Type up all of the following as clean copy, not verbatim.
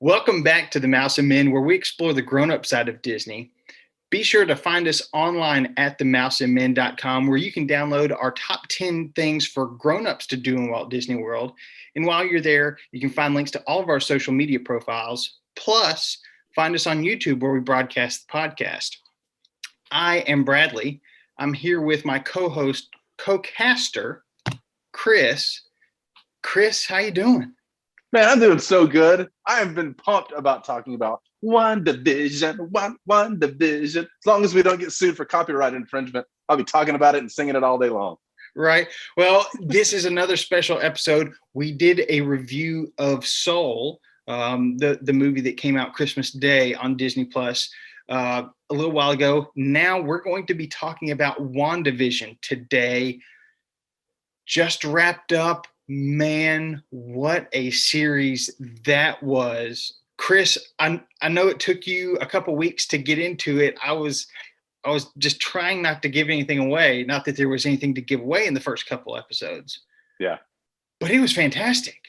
Welcome back to the Mouse and Men, where we explore the grown-up side of Disney. Be sure to find us online at themouseandmen.com, where you can download our top 10 things for grown-ups to do in Walt Disney World. And while you're there, you can find links to all of our social media profiles. Plus, find us on YouTube, where we broadcast the podcast. I am Bradley. I'm here with my co-host, co-caster, Chris. Chris, how you doing? Man, I'm doing so good. I have been pumped about talking about WandaVision, WandaVision. As long as we don't get sued for copyright infringement, I'll be talking about it and singing it all day long. Right. Well, this is another special episode. We did a review of Soul, the movie that came out Christmas Day on Disney Plus a little while ago. Now we're going to be talking about WandaVision today. Just wrapped up. Man, what a series that was. Chris, I know it took you a couple weeks to get into it. I was just trying not to give anything away. Not that there was anything to give away in the first couple episodes. Yeah. But it was fantastic.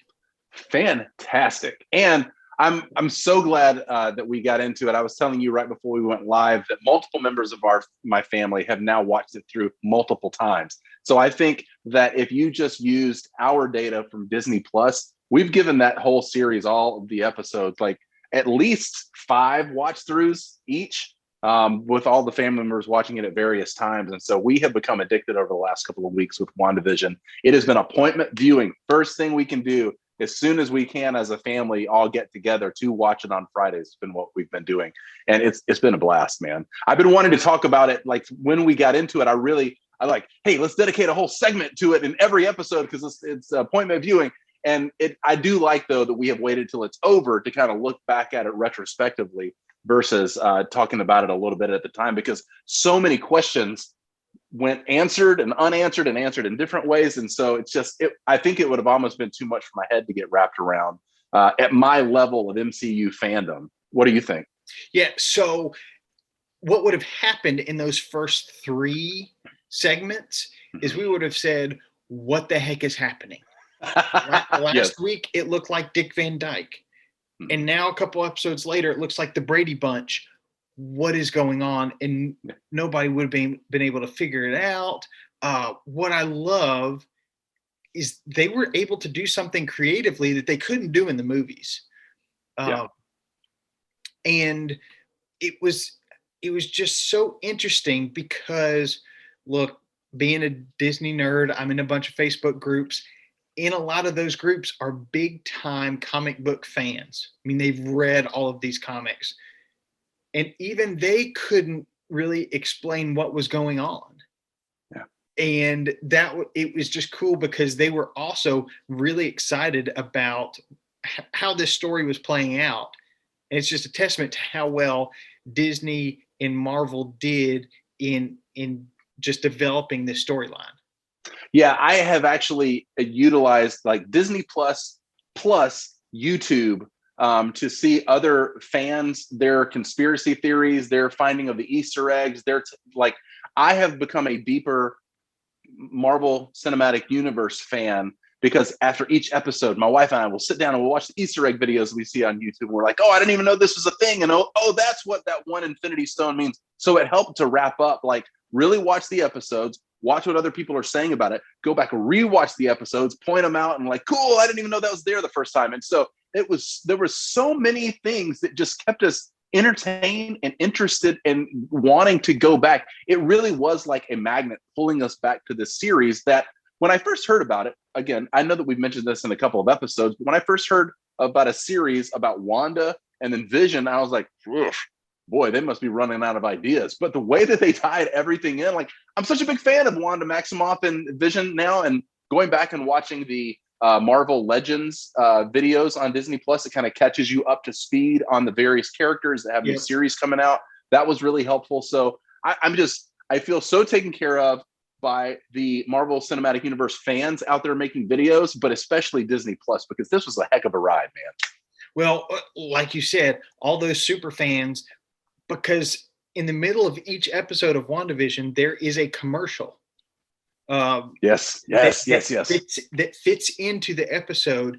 Fantastic. And I'm so glad that we got into it. I was telling you right before we went live that multiple members of my family have now watched it through multiple times. So I think that if you just used our data from Disney Plus, we've given that whole series, all of the episodes, like at least 5 watch throughs each, with all the family members watching it at various times. And so we have become addicted over the last couple of weeks with WandaVision. It has been appointment viewing. First thing we can do as soon as we can as a family, all get together to watch it on Fridays. It's been what we've been doing. And it's been a blast, man. I've been wanting to talk about it. Like when we got into it, I like, hey, let's dedicate a whole segment to it in every episode because it's appointment viewing. And I do like, though, that we have waited till it's over to kind of look back at it retrospectively versus talking about it a little bit at the time, because so many questions went answered and unanswered and answered in different ways. And so I think it would have almost been too much for my head to get wrapped around at my level of MCU fandom. What do you think? Yeah. So what would have happened in those first 3 segments is we would have said, what the heck is happening? Last week, it looked like Dick Van Dyke. And now a couple episodes later, it looks like the Brady Bunch. What is going on? And nobody would have been able to figure it out. What I love is they were able to do something creatively that they couldn't do in the movies. And it was just so interesting because, look, being a Disney nerd, I'm in a bunch of Facebook groups. In a lot of those groups are big time comic book fans. I mean, they've read all of these comics. And even they couldn't really explain what was going on. Yeah. And it was just cool because they were also really excited about how this story was playing out. And it's just a testament to how well Disney and Marvel did in just developing this storyline. Yeah, I have actually utilized like Disney Plus YouTube to see other fans, their conspiracy theories, their finding of the Easter eggs. I have become a deeper Marvel Cinematic Universe fan because after each episode, my wife and I will sit down and we'll watch the Easter egg videos we see on YouTube. We're like, oh, I didn't even know this was a thing. And oh, that's what that one Infinity Stone means. So it helped to wrap up, like really watch the episodes, watch what other people are saying about it, go back and rewatch the episodes, point them out and like, cool, I didn't even know that was there the first time. And so there were so many things that just kept us entertained and interested and wanting to go back. It really was like a magnet pulling us back to this series that when I first heard about it, again, I know that we've mentioned this in a couple of episodes, but when I first heard about a series about Wanda and then Vision, I was like, boy, they must be running out of ideas. But the way that they tied everything in, like I'm such a big fan of Wanda Maximoff and Vision now, and going back and watching the Marvel Legends videos on Disney Plus, it kind of catches you up to speed on the various characters that have new series coming out. That was really helpful. So I feel so taken care of by the Marvel Cinematic Universe fans out there making videos, but especially Disney Plus, because this was a heck of a ride, man. Well, like you said, all those super fans, because in the middle of each episode of WandaVision, there is a commercial. Yes. That fits into the episode.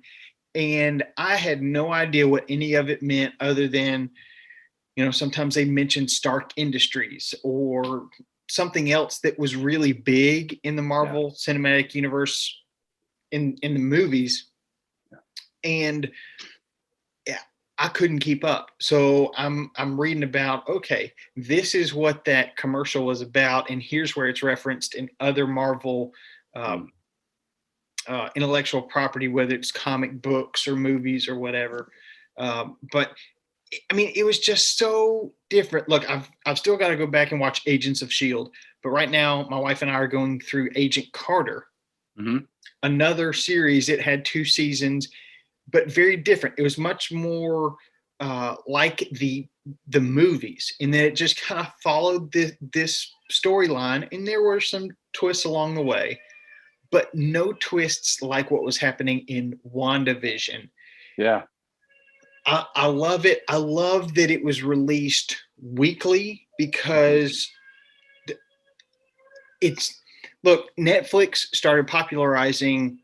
And I had no idea what any of it meant other than, sometimes they mentioned Stark Industries or something else that was really big in the Marvel Cinematic Universe in the movies. And yeah, I couldn't keep up. So I'm reading about, okay, this is what that commercial was about, and here's where it's referenced in other Marvel intellectual property, whether it's comic books or movies or whatever. But I mean, it was just so different. Look, I've still got to go back and watch Agents of S.H.I.E.L.D., but right now my wife and I are going through Agent Carter, another series. It had 2 seasons, but very different. It was much more like the movies, in that it just kind of followed this storyline, and there were some twists along the way, but no twists like what was happening in WandaVision. Yeah. I love it. I love that it was released weekly, because Netflix started popularizing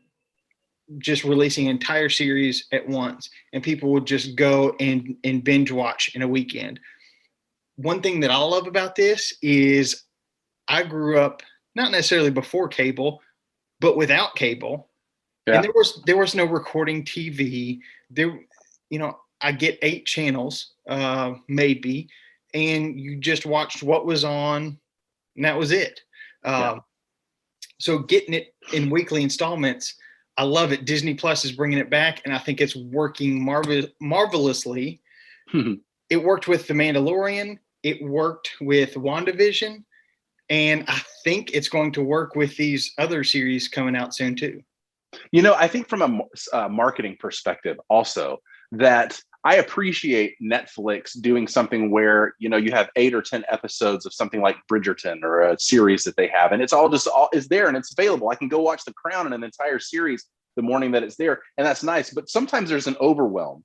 just releasing entire series at once, and people would just go and binge watch in a weekend. One thing that I love about this is I grew up not necessarily before cable, but without cable. And there was no recording TV. I get 8 channels, maybe, and you just watched what was on, and that was it. So getting it in weekly installments, I love it. Disney Plus is bringing it back, and I think it's working marvelously. It worked with The Mandalorian. It worked with WandaVision, and I think it's going to work with these other series coming out soon too. I think from a marketing perspective also, that I appreciate Netflix doing something where, you have 8 or 10 episodes of something like Bridgerton or a series that they have, and it's all is there and it's available. I can go watch The Crown in an entire series the morning that it's there, and that's nice. But sometimes there's an overwhelm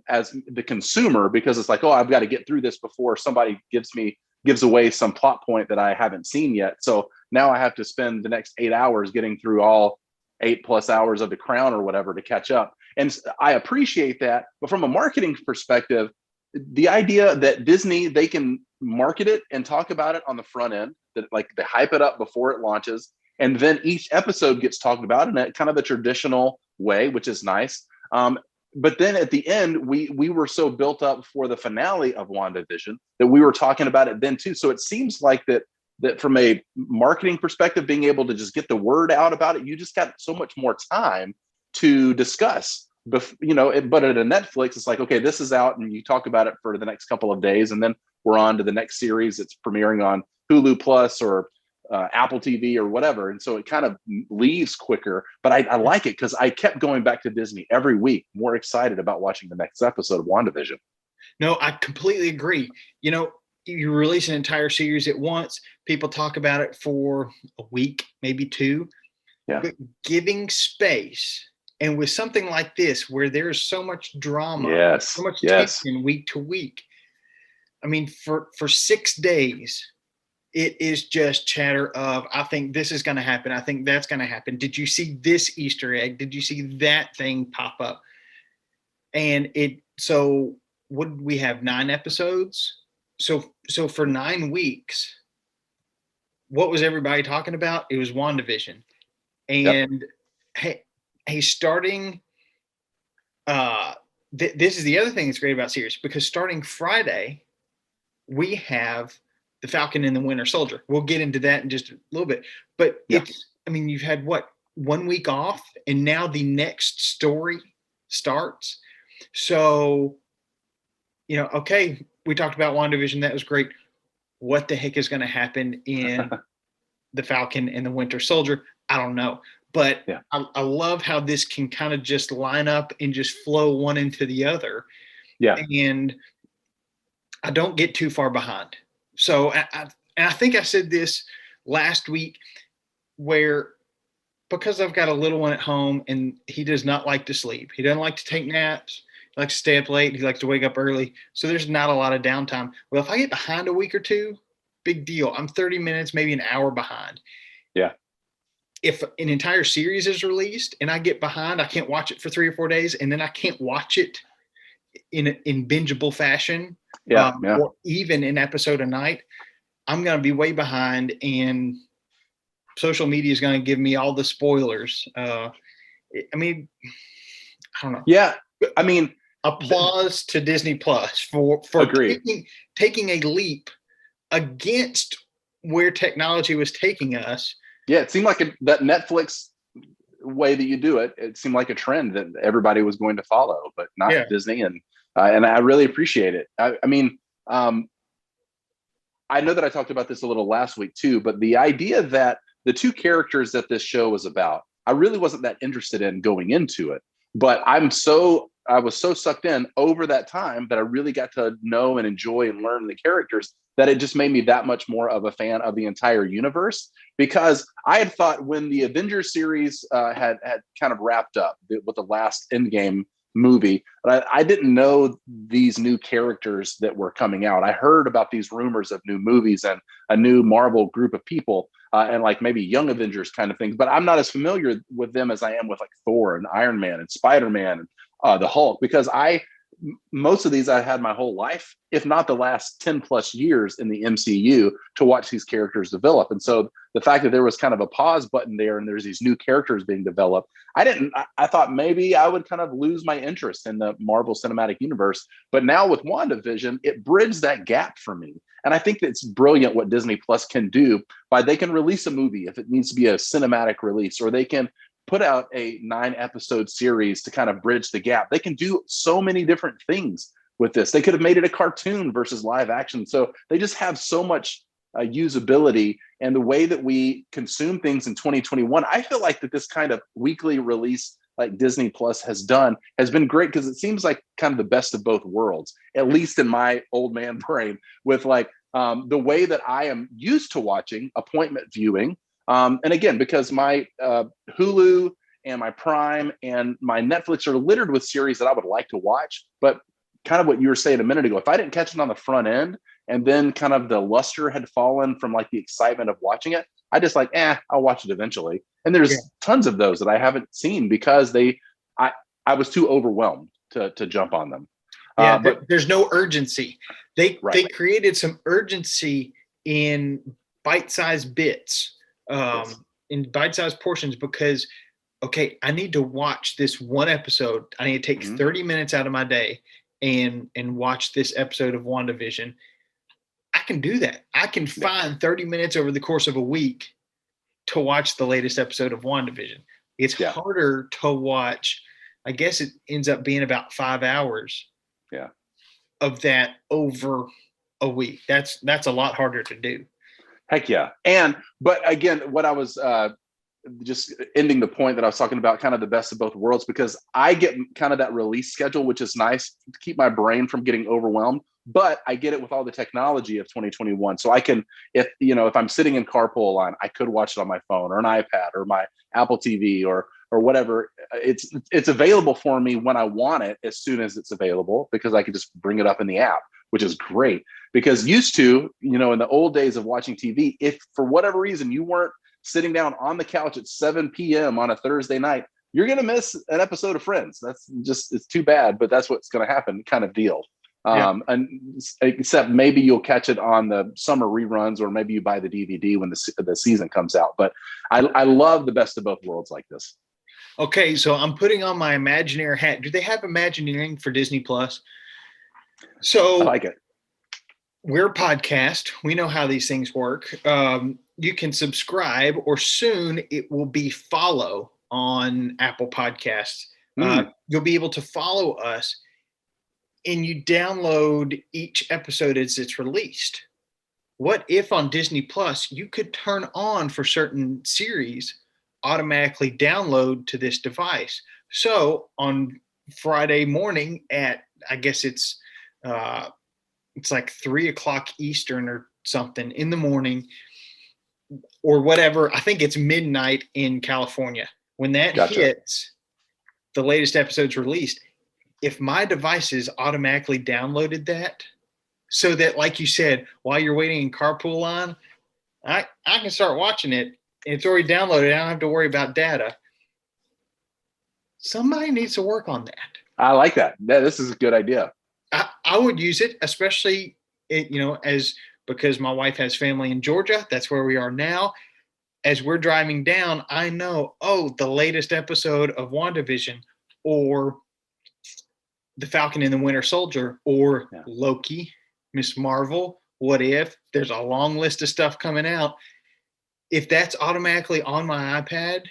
as the consumer, because it's like, oh, I've got to get through this before somebody gives away some plot point that I haven't seen yet. So now I have to spend the next 8 hours getting through all 8+ hours of The Crown or whatever to catch up. And I appreciate that. But from a marketing perspective, the idea that Disney, they can market it and talk about it on the front end, that like they hype it up before it launches, and then each episode gets talked about in a kind of a traditional way, which is nice. But then at the end, we were so built up for the finale of WandaVision that we were talking about it then too. So it seems like that from a marketing perspective, being able to just get the word out about it, you just got so much more time to discuss. But at a Netflix, it's like, okay, this is out, and you talk about it for the next couple of days, and then we're on to the next series. It's premiering on Hulu Plus or Apple TV or whatever, and so it kind of leaves quicker. But I like it because I kept going back to Disney every week, more excited about watching the next episode of WandaVision. No, I completely agree. You release an entire series at once, people talk about it for a week, maybe 2. But giving space, and with something like this where there's so much drama, so much tension week to week, I mean, for 6 days, it is just chatter of, I think this is going to happen, I think that's going to happen, did you see this Easter egg, did you see that thing pop up? And so would we have 9 episodes? So for 9 weeks, what was everybody talking about? It was WandaVision. And hey, starting this is the other thing that's great about series, because starting Friday, we have the Falcon and the Winter Soldier. We'll get into that in just a little bit, but you've had 1 week off, and now the next story starts. So, okay, we talked about WandaVision. That was great. What the heck is going to happen in the Falcon and the Winter Soldier? I don't know. But I love how this can kind of just line up and just flow one into the other. Yeah. And I don't get too far behind. So I think I said this last week, where because I've got a little one at home and he does not like to sleep. He doesn't like to take naps. He likes to stay up late. He likes to wake up early. So there's not a lot of downtime. Well, if I get behind a week or two, big deal. I'm 30 minutes, maybe an hour behind. Yeah. if an entire series is released and I get behind, I can't watch it for 3 or 4 days, and then I can't watch it in bingeable fashion, or even an episode a night, I'm going to be way behind, and social media is going to give me all the spoilers. I mean, I don't know. Yeah. I mean, applause to Disney Plus for taking a leap against where technology was taking us. Yeah, it seemed like that Netflix way that you do it, it seemed like a trend that everybody was going to follow, but not Disney. And I really appreciate it. I mean, I know that I talked about this a little last week too, but the idea that the two characters that this show was about, I really wasn't that interested in going into it, but I was so sucked in over that time that I really got to know and enjoy and learn the characters, that it just made me that much more of a fan of the entire universe. Because I had thought when the Avengers series had kind of wrapped up with the last Endgame movie, but I didn't know these new characters that were coming out. I heard about these rumors of new movies and a new Marvel group of people, and like maybe young Avengers kind of things, but I'm not as familiar with them as I am with like Thor and Iron Man and Spider-Man and the Hulk, because most of these I had my whole life, if not the last 10 plus years in the MCU, to watch these characters develop. And so the fact that there was kind of a pause button there and there's these new characters being developed, I thought maybe I would kind of lose my interest in the Marvel Cinematic Universe. But now with WandaVision, it bridged that gap for me. And I think it's brilliant what Disney Plus can do by they can release a movie if it needs to be a cinematic release, or they can put out a 9-episode series to kind of bridge the gap. They can do so many different things with this. They could have made it a cartoon versus live action. So they just have so much usability, and the way that we consume things in 2021, I feel like that this kind of weekly release like Disney Plus has done has been great, because it seems like kind of the best of both worlds, at least in my old man brain, with like the way that I am used to watching appointment viewing. And again, because my Hulu and my Prime and my Netflix are littered with series that I would like to watch, but kind of what you were saying a minute ago, if I didn't catch it on the front end and then kind of the luster had fallen from like the excitement of watching it, I just like, I'll watch it eventually. And there's tons of those that I haven't seen because I was too overwhelmed to jump on them. Yeah, but there's no urgency. They created some urgency in bite-sized bits. In bite-sized portions, because okay, I need to watch this one episode. I need to take 30 minutes out of my day and watch this episode of WandaVision. I can do that. I can find 30 minutes over the course of a week to watch the latest episode of WandaVision. It's harder to watch. I guess it ends up being about 5 hours of that over a week. That's a lot harder to do. Heck yeah. But again, what I was just ending the point that I was talking about, kind of the best of both worlds, because I get kind of that release schedule, which is nice to keep my brain from getting overwhelmed, but I get it with all the technology of 2021. So I can, if I'm sitting in carpool line, I could watch it on my phone or an iPad or my Apple TV or whatever. It's available for me when I want it, as soon as it's available, because I can just bring it up in the app, which is great. Because used to, in the old days of watching TV, if for whatever reason you weren't sitting down on the couch at 7 p.m. on a Thursday night, you're going to miss an episode of Friends. That's just, it's too bad, but that's what's going to happen kind of deal. And except maybe you'll catch it on the summer reruns, or maybe you buy the DVD when the season comes out. But I love the best of both worlds like this. Okay, so I'm putting on my Imagineering hat. Do they have Imagineering for Disney Plus? So I like it. We're a podcast. We know how these things work. You can subscribe, or soon it will be follow on Apple Podcasts. You'll be able to follow us, and you download each episode as it's released. What if on Disney Plus you could turn on, for certain series, automatically download to this device? So on Friday morning at, I guess it's like 3:00 Eastern or something in the morning, or whatever. I think it's midnight in California. When that hits, the latest episode's released. If my devices automatically downloaded that, so that, like you said, while you're waiting in carpool line, I can start watching it It's already downloaded. I don't have to worry about data. Somebody needs to work on that. I like that. This is a good idea. I would use it, especially because my wife has family in Georgia. That's where we are now. As we're driving down, I know, the latest episode of WandaVision, or The Falcon and the Winter Soldier, or Loki, Miss Marvel, What If. There's a long list of stuff coming out. If that's automatically on my iPad,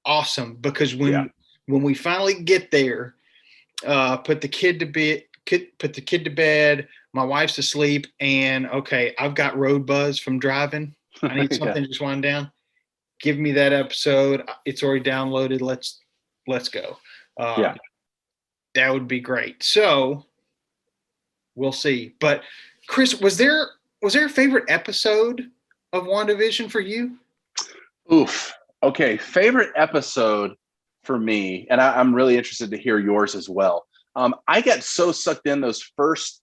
awesome. Because when we finally get there, put the kid to bed, my wife's asleep, and okay, I've got road buzz from driving. I need something to just wind down. Give me that episode. It's already downloaded. Let's go. That would be great. So we'll see. But Chris, was there a favorite episode of WandaVision for you? Oof. Okay. Favorite episode for me, and I'm really interested to hear yours as well. I got so sucked in those first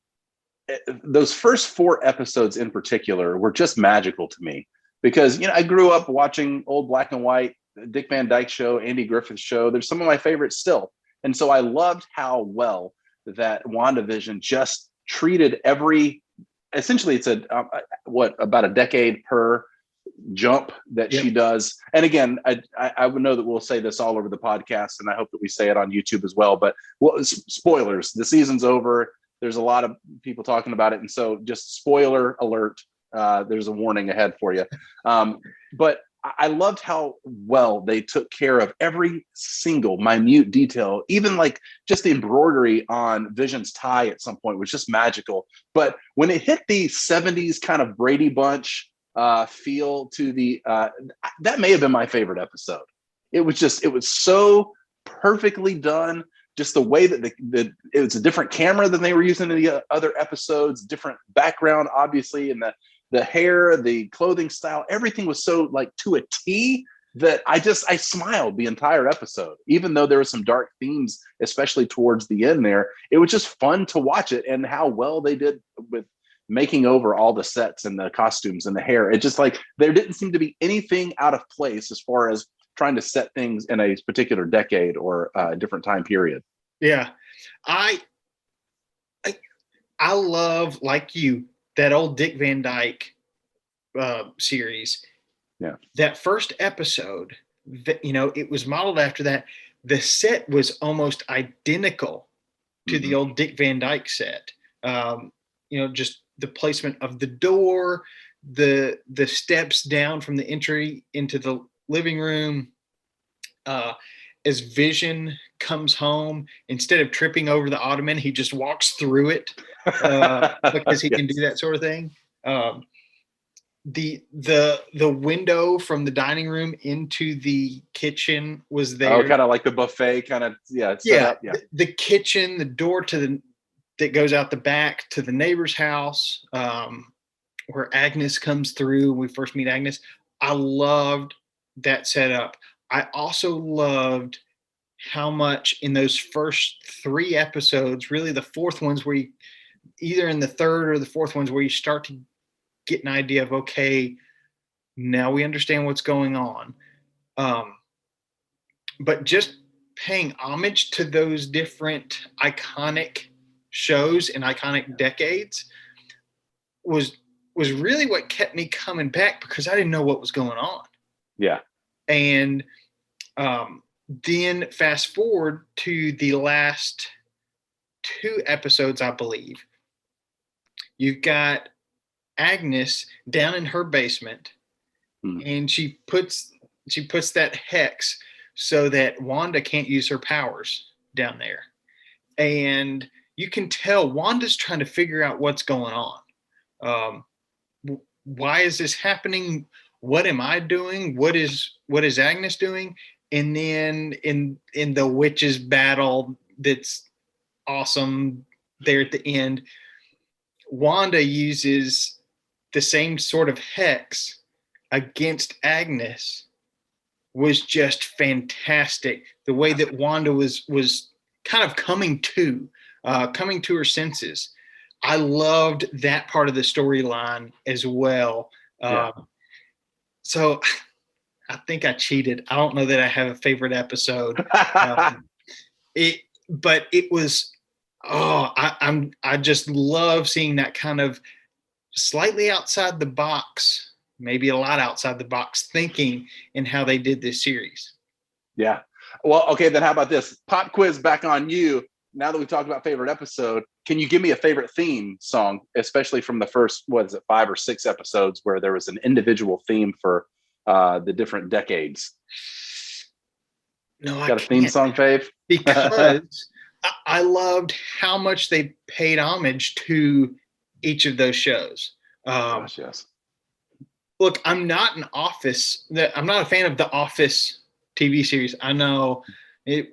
4 episodes in particular were just magical to me, because I grew up watching old black and white Dick Van Dyke Show, Andy Griffith Show. There's some of my favorites still, and so I loved how well that WandaVision just treated essentially it's about a decade per jump that she does. And again, I would know that we'll say this all over the podcast, and I hope that we say it on YouTube as well, but spoilers, the season's over. There's a lot of people talking about it, and so just spoiler alert, there's a warning ahead for you. But I loved how well they took care of every single minute detail, even like just the embroidery on Vision's tie at some point was just magical. But when it hit the 70s kind of Brady Bunch feel to that may have been my favorite episode. It was so perfectly done. Just the way that it was a different camera than they were using in the other episodes, different background, obviously, and the hair, the clothing style, everything was so like to a T that I smiled the entire episode, even though there were some dark themes, especially towards the end there. It was just fun to watch it, and how well they did with making over all the sets and the costumes and the hair. It just like there didn't seem to be anything out of place as far as trying to set things in a particular decade or a different time period. Yeah. I love, like you, that old Dick Van Dyke series. Yeah. That first episode, it was modeled after that. The set was almost identical to the old Dick Van Dyke set. Just the placement of the door, the steps down from the entry into the living room. As Vision comes home, instead of tripping over the ottoman, he just walks through it because he can do that sort of thing. The window from the dining room into the kitchen was there. Oh, kind of like the buffet, kind of set up. Yeah. The kitchen, the door that goes out the back to the neighbor's house, where Agnes comes through. We first meet Agnes. I loved that setup. I also loved how much in those first 3 episodes, really the fourth ones, where either in the third or the fourth ones, where you start to get an idea of, okay, now we understand what's going on. But just paying homage to those different iconic shows and iconic decades was really what kept me coming back, because I didn't know what was going on. Yeah. And then fast forward to the last 2 episodes, I believe. You've got Agnes down in her basement, and she puts that hex so that Wanda can't use her powers down there. And you can tell Wanda's trying to figure out what's going on. Why is this happening? What am I doing? What is Agnes doing? And then in the witches battle, that's awesome there at the end, Wanda uses the same sort of hex against Agnes. Was just fantastic. The way that Wanda was kind of coming to her senses. I loved that part of the storyline as well. So I think I cheated. I don't know that I have a favorite episode. Um, but it was, I just love seeing that kind of slightly outside the box, maybe a lot outside the box thinking in how they did this series. Yeah. Well, okay, then how about this? Pop quiz back on you. Now that we've talked about favorite episode, can you give me a favorite theme song, especially from the first, 5 or 6 episodes where there was an individual theme for the different decades? No, I Got a theme can't, song, Fave? because I loved how much they paid homage to each of those shows. Gosh, yes. Look, I'm not I'm not a fan of the Office TV series. I know it,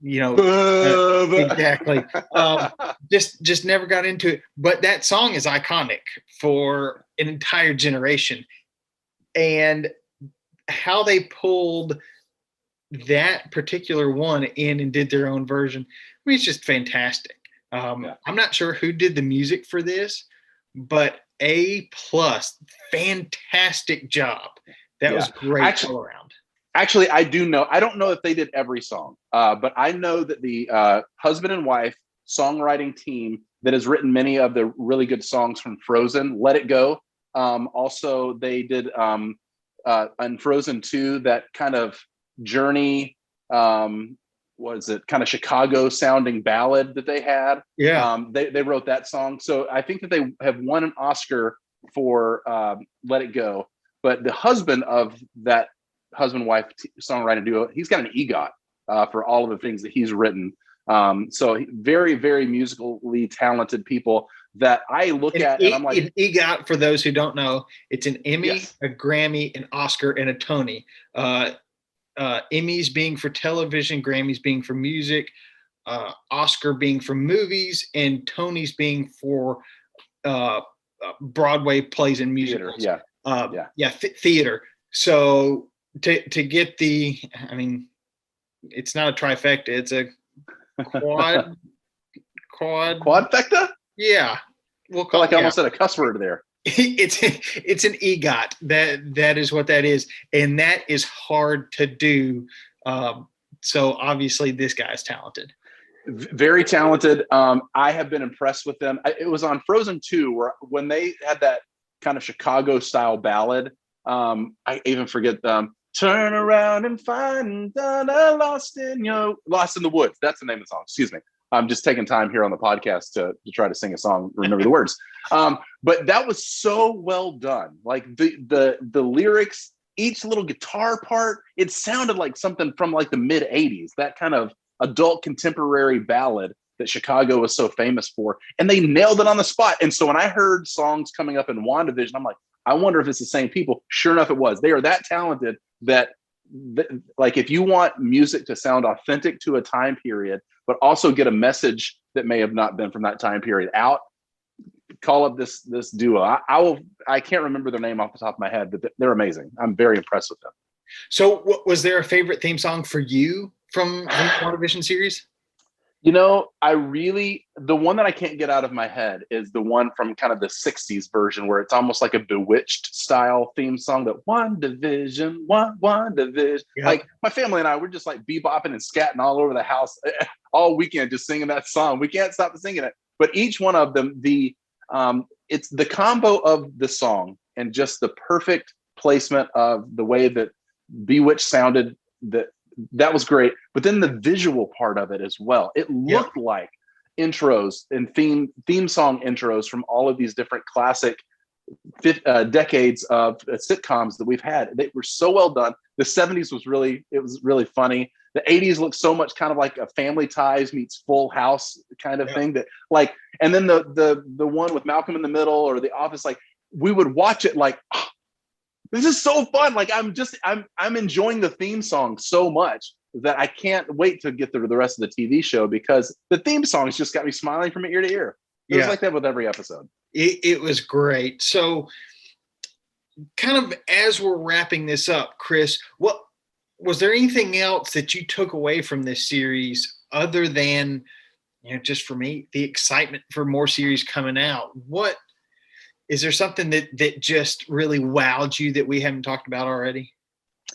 exactly. Just never got into it. But that song is iconic for an entire generation. And how they pulled that particular one in and did their own version, I mean, it's just fantastic. I'm not sure who did the music for this, but A+, fantastic job. That was great all around. Actually, I do know. I don't know if they did every song, but I know that the husband and wife songwriting team that has written many of the really good songs from Frozen, Let It Go. Also, they did on Frozen 2, that kind of journey, was it kind of Chicago sounding ballad that they had? Yeah. They wrote that song. So I think that they have won an Oscar for Let It Go. But the husband of that husband-wife songwriting duo, he's got an EGOT for all of the things that he's written. So very, very musically talented people that I look at and I'm like, an EGOT, for those who don't know, it's an Emmy, a Grammy, an Oscar, and a Tony. Emmys being for television, Grammys being for music, Oscar being for movies, and Tonys being for Broadway plays and musicals. Theater. So to get the, I mean, it's not a trifecta, it's a quadfecta. Yeah, we'll call it. I almost said a cuss word there. It's an EGOT. That is what that is, and that is hard to do. So obviously, this guy's talented. Very talented. I have been impressed with them. It was on Frozen 2 where when they had that kind of Chicago style ballad. I even forget them. Turn around and find lost in the woods. That's the name of the song. Excuse me. I'm just taking time here on the podcast to try to sing a song, remember the words. But that was so well done. Like the lyrics, each little guitar part, it sounded like something from like the mid 80s, that kind of adult contemporary ballad that Chicago was so famous for. And they nailed it on the spot. And so when I heard songs coming up in WandaVision, I'm like, I wonder if it's the same people. Sure enough, it was. They are that talented that like if you want music to sound authentic to a time period, but also get a message that may have not been from that time period out, call up this duo. I can't remember their name off the top of my head, but they're amazing. I'm very impressed with them. So was there a favorite theme song for you from the WandaVision series? You know, the one that I can't get out of my head is the one from kind of the 60s version where it's almost like a Bewitched style theme song, that WandaVision, WandaVision. Yep. Like my family and I, we're just like bebopping and scatting all over the house all weekend, just singing that song. We can't stop singing it. But each one of them, it's the combo of the song and just the perfect placement of the way that Bewitched sounded, that was great. But then the visual part of it as well. It looked like intros and theme song intros from all of these different classic decades of sitcoms that we've had. They were so well done. The 70s was really funny. The 80s looked so much kind of like a Family Ties meets Full House kind of thing, that like, and then the one with Malcolm in the Middle or The Office, like we would watch it like, oh, this is so fun. Like I'm enjoying the theme song so much that I can't wait to get through the rest of the TV show, because the theme songs just got me smiling from ear to ear. It was like that with every episode. It was great. So kind of as we're wrapping this up, Chris, what was there anything else that you took away from this series other than, just for me, the excitement for more series coming out? What is there something that just really wowed you that we haven't talked about already?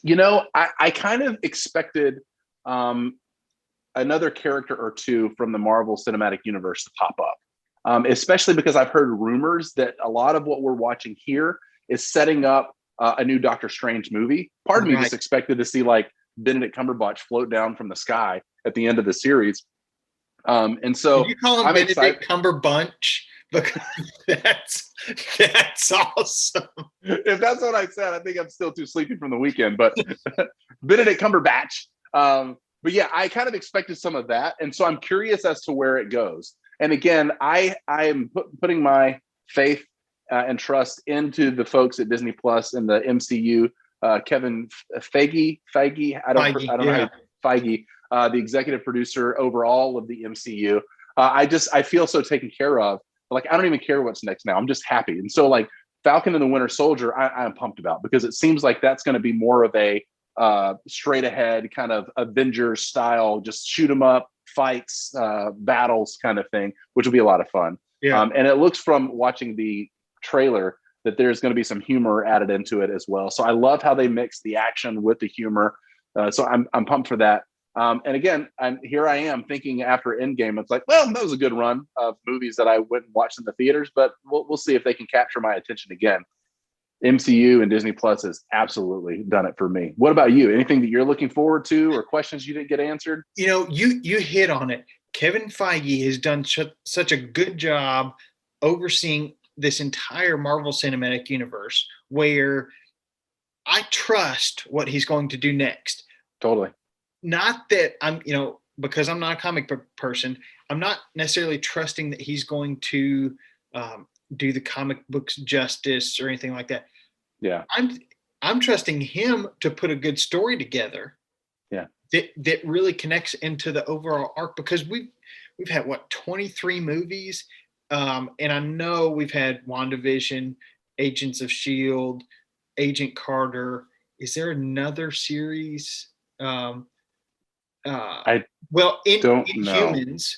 You know, I kind of expected another character or two from the Marvel Cinematic Universe to pop up, especially because I've heard rumors that a lot of what we're watching here is setting up a new Doctor Strange movie. Part of me just expected to see like Benedict Cumberbatch float down from the sky at the end of the series. And so did you call him I'm Benedict excited. Cumberbunch? Because that's awesome. If that's what I said, I think I'm still too sleepy from the weekend, but Benedict Cumberbatch. But yeah, I kind of expected some of that. And so I'm curious as to where it goes. And again, I am putting my faith and trust into the folks at Disney Plus and the MCU. Kevin Feige, I don't know how Feige, the executive producer overall of the MCU. I feel so taken care of. Like, I don't even care what's next now. I'm just happy. And so like Falcon and the Winter Soldier, I'm pumped about, because it seems like that's going to be more of a straight ahead kind of Avengers style, just shoot 'em up, fights, battles kind of thing, which will be a lot of fun. Yeah. And it looks from watching the trailer that there's going to be some humor added into it as well. So I love how they mix the action with the humor. So I'm pumped for that. And again, here I am thinking after Endgame, it's like, well, that was a good run of movies that I went and watched in the theaters, but we'll see if they can capture my attention again. MCU and Disney Plus has absolutely done it for me. What about you? Anything that you're looking forward to, or questions you didn't get answered? You know, you hit on it. Kevin Feige has done such a good job overseeing this entire Marvel Cinematic Universe, where I trust what he's going to do next. Totally. Not that I'm, because I'm not a comic book person, I'm not necessarily trusting that he's going to do the comic books justice or anything like that. Yeah. I'm trusting him to put a good story together. Yeah. That really connects into the overall arc, because we've had 23 movies. And I know we've had WandaVision, Agents of S.H.I.E.L.D., Agent Carter. Is there another series? I don't know. Inhumans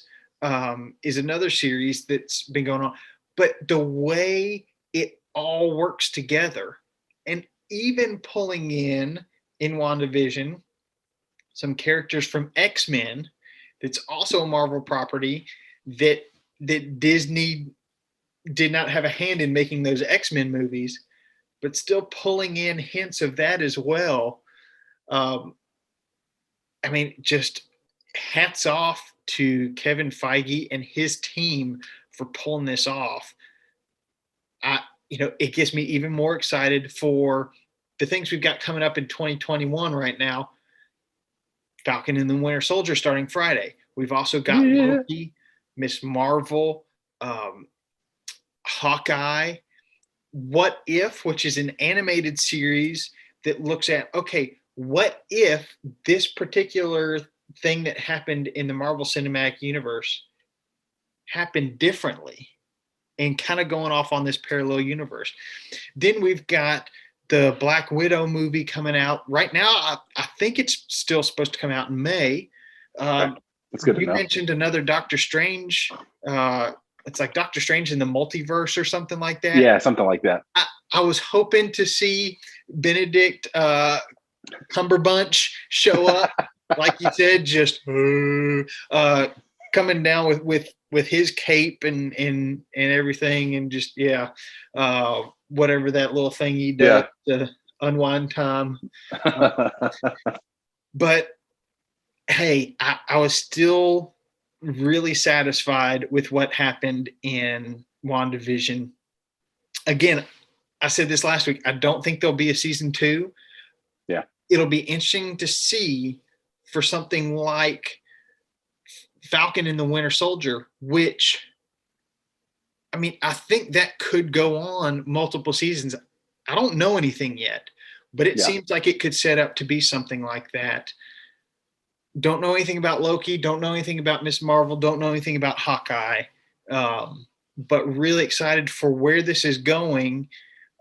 is another series that's been going on. But the way it all works together, and even pulling in WandaVision some characters from X-Men, that's also a Marvel property, that Disney did not have a hand in making those X-Men movies, but still pulling in hints of that as well. I mean, just hats off to Kevin Feige and his team for pulling this off. It gets me even more excited for the things we've got coming up in 2021 right now. Falcon and the Winter Soldier starting Friday. We've also got Loki, Miss Marvel, Hawkeye, What If, which is an animated series that looks at, okay, what if this particular thing that happened in the Marvel Cinematic Universe happened differently, and kind of going off on this parallel universe. Then we've got the Black Widow movie coming out right now. I think it's still supposed to come out in May. That's good. You mentioned another Doctor Strange. It's like Doctor Strange in the Multiverse or something like that. Yeah, something like that. I was hoping to see Benedict Cumberbunch show up, like you said, just coming down with his cape and everything, and just whatever that little thing he does to unwind time. But hey, I was still really satisfied with what happened in WandaVision. Again, I said this last week, I don't think there'll be a season 2. Yeah. It'll be interesting to see for something like Falcon and the Winter Soldier, which, I mean, I think that could go on multiple seasons. I don't know anything yet, but it seems like it could set up to be something like that. Don't know anything about Loki, don't know anything about Miss Marvel, don't know anything about Hawkeye, but really excited for where this is going,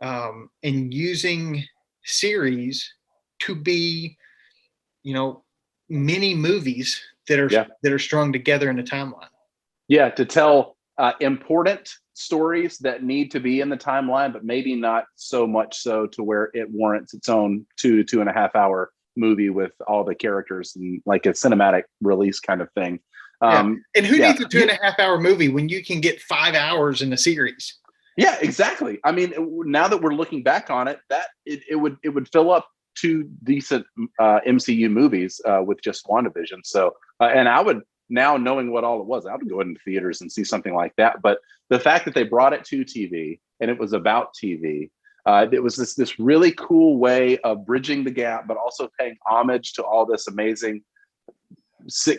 and using series to be, mini movies that are strung together in a timeline. Yeah, to tell important stories that need to be in the timeline, but maybe not so much so to where it warrants its own 2.5 hour movie with all the characters and like a cinematic release kind of thing. Yeah. And who Yeah. needs a 2.5 hour movie when you can get 5 hours in a series? Yeah, exactly. I mean, now that we're looking back on it, that it would fill up 2 decent MCU movies with just WandaVision. So, and I would, now knowing what all it was, I would go into theaters and see something like that. But the fact that they brought it to TV and it was about TV, it was this really cool way of bridging the gap, but also paying homage to all this amazing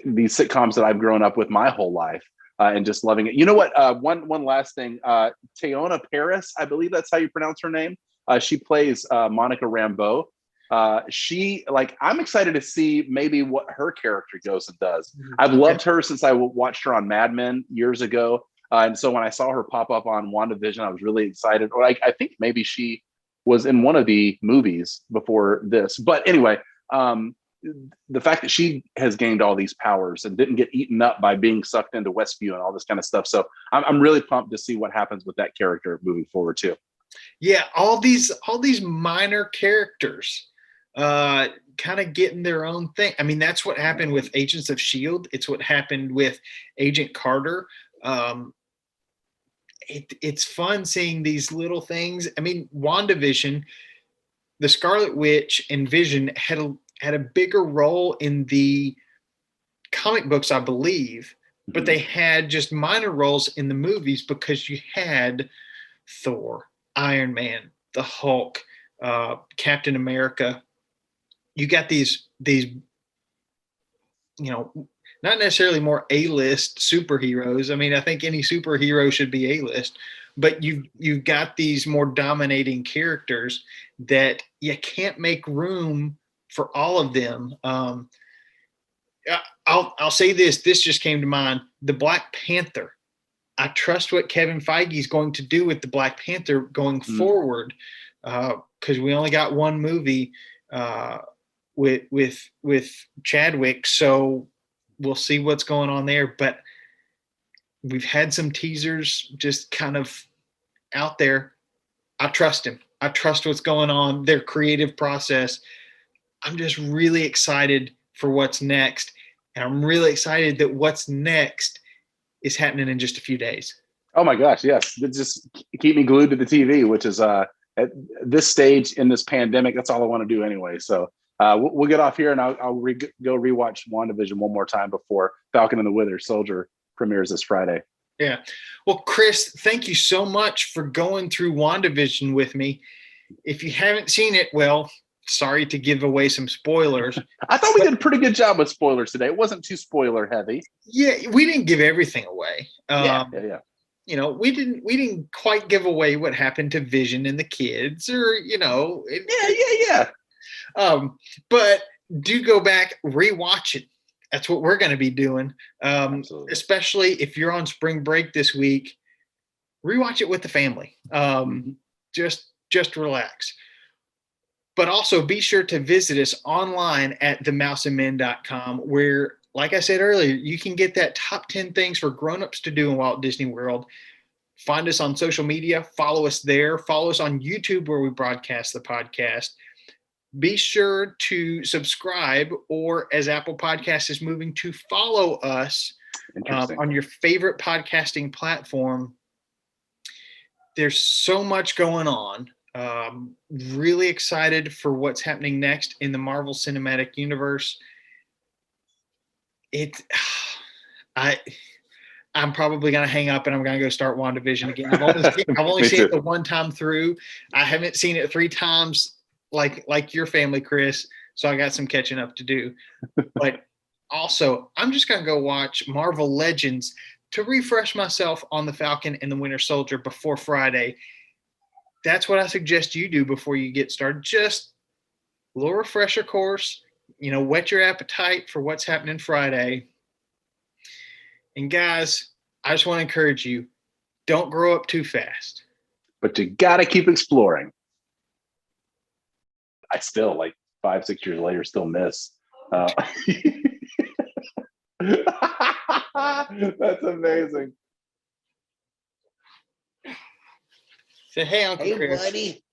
these sitcoms that I've grown up with my whole life. And just loving it. You know what? One last thing. Teyonah Parris, I believe that's how you pronounce her name. She plays Monica Rambeau. I'm excited to see maybe what her character goes and does. I've loved her since I watched her on Mad Men years ago. And so when I saw her pop up on WandaVision, I was really excited. Or I think maybe she was in one of the movies before this. But anyway, the fact that she has gained all these powers and didn't get eaten up by being sucked into Westview and all this kind of stuff. So I'm really pumped to see what happens with that character moving forward too. Yeah, all these minor characters kind of getting their own thing. I mean, that's what happened with Agents of S.H.I.E.L.D. It's what happened with Agent Carter. It's fun seeing these little things. I mean, WandaVision, the Scarlet Witch, and Vision had a bigger role in the comic books, I believe, but they had just minor roles in the movies because you had Thor, Iron Man, the Hulk, Captain America. You got these, not necessarily more A-list superheroes. I mean, I think any superhero should be A-list, but you've got these more dominating characters that you can't make room for all of them. I'll say this just came to mind. The Black Panther. I trust what Kevin Feige is going to do with the Black Panther going forward, because we only got one movie with Chadwick, so we'll see what's going on there. But we've had some teasers just kind of out there. I trust him. I trust what's going on, their creative process. I'm just really excited for what's next. And I'm really excited that what's next is happening in just a few days. Oh my gosh, yes. It just keep me glued to the TV, which is at this stage in this pandemic, that's all I want to do anyway. So we'll get off here and I'll go rewatch WandaVision one more time before Falcon and the Winter Soldier premieres this Friday. Yeah. Well, Chris, thank you so much for going through WandaVision with me. If you haven't seen it, well, sorry to give away some spoilers. I thought we did a pretty good job with spoilers today. It wasn't too spoiler heavy. Yeah, we didn't give everything away. Yeah. We didn't quite give away what happened to Vision and the kids, or Yeah. But do go back, rewatch it. That's what we're going to be doing. Especially if you're on spring break this week, rewatch it with the family. Just relax. But also be sure to visit us online at themouseandmen.com, where, like I said earlier, you can get that top 10 things for grown-ups to do in Walt Disney World. Find us on social media. Follow us there. Follow us on YouTube, where we broadcast the podcast. Be sure to subscribe, or as Apple Podcasts is moving, to follow us on your favorite podcasting platform. There's so much going on. Really excited for what's happening next in the Marvel Cinematic Universe. I'm probably going to hang up and I'm going to go start WandaVision again. I've only seen it the one time through. I haven't seen it 3 times like your family, Chris. So I got some catching up to do. But also, I'm just going to go watch Marvel Legends to refresh myself on the Falcon and the Winter Soldier before Friday. That's what I suggest you do before you get started. Just a little refresher course, whet your appetite for what's happening Friday. And guys, I just want to encourage you, don't grow up too fast. But you got to keep exploring. I still, 5-6 years later, still miss. That's amazing. Say, hey, Uncle Hey, Chris. buddy.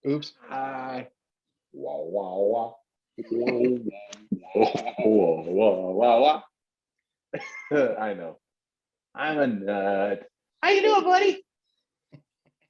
Oops. Hi. Wah, wah, wah. Wah, wah, wah, wah, wah. I know. I'm a nut. How you doing, buddy?